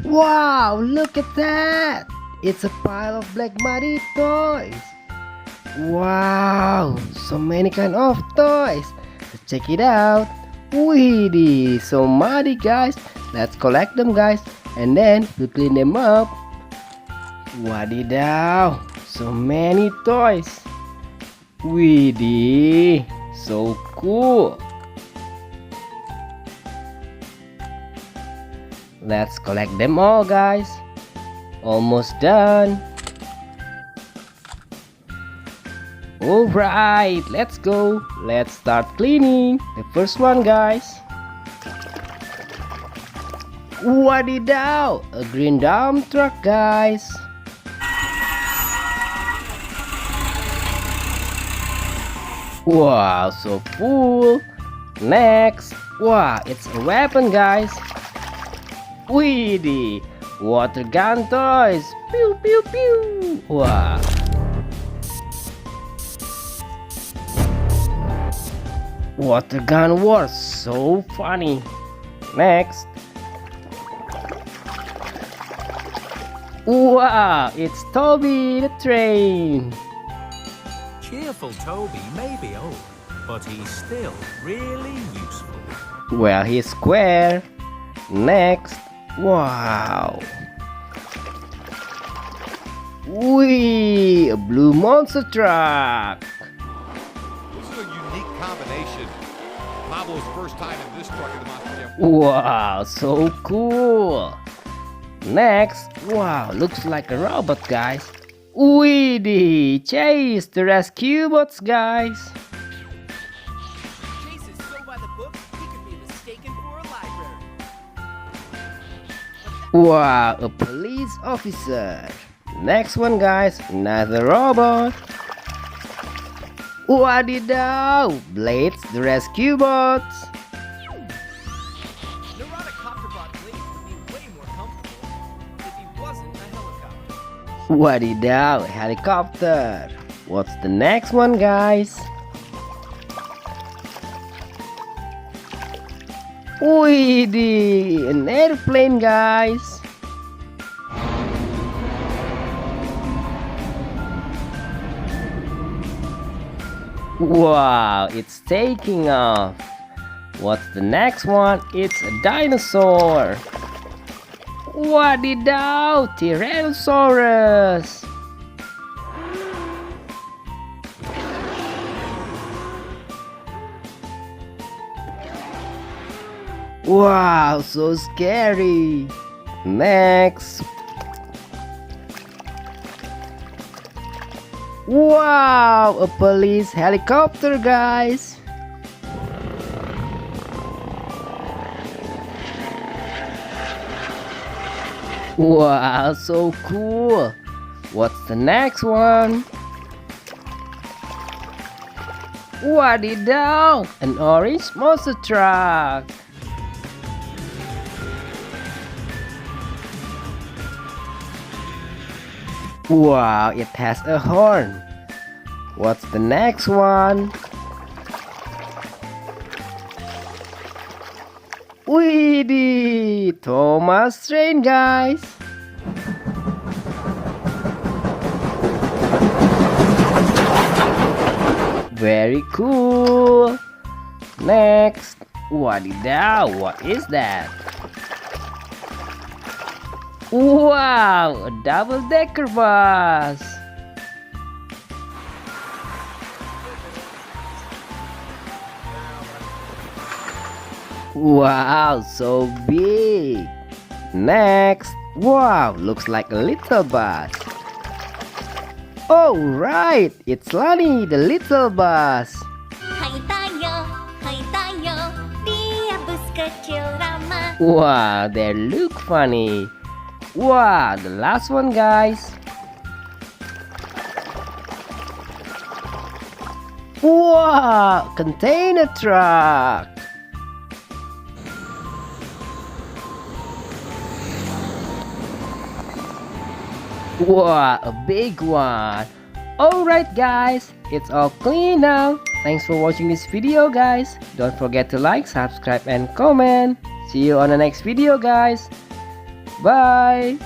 Wow, look at that! It's a pile of black muddy toys. Wow, so many kind of toys. Let's check it out. Weedy, so muddy guys. Let's collect them guys, and then we'll clean them up. Wadidaw, so many toys. Weedy, so cool. Let's collect them all guys. Almost done. Alright, let's go. Let's start cleaning. The first one guys. Wadidaw, a green dump truck guys. Wow, so full. Next, wow, it's a weapon guys. Weedy, water gun toys. Pew pew pew. Wow. Water gun wars, so funny. Next. Wow, it's Toby the train. Cheerful Toby may be old, but he's still really useful. Well, he's square. Next. Wow. Wee, a blue monster truck. This is a unique combination. Pablo's first time in this truck in the Monster. Wow, so cool. Next, wow, looks like a robot, guys. Weedy, Chase the rescue bots, guys. Chase is so by the book, he could be mistaken for a library. Wow, a police officer. Next one, guys, another robot. Wadidaw, Blades the rescue bots. Wadidaw, helicopter. What's the next one, guys? Weedy, an airplane, guys. Wow, it's taking off. What's the next one? It's a dinosaur. Wadidaw, Tyrannosaurus. Wow, so scary. Next. Wow, a police helicopter, guys. Wow, so cool. What's the next one? Wadidaw, an orange monster truck. Wow, it has a horn. What's the next one? Weedy, Thomas train, guys. Very cool. Next. Wadidaw, what is that? Wow, a double-decker bus. Wow, so big. Next. Wow, looks like a little bus. Oh, right, it's Lani, the little bus. Hai tayo, dia bus kecil ramah. Wow, they look funny. Wow, the last one, guys. Wow, container truck. Wow, a big one. Alright guys, it's all clean now. Thanks for watching this video guys. Don't forget to like, subscribe and comment. See you on the next video guys. Bye.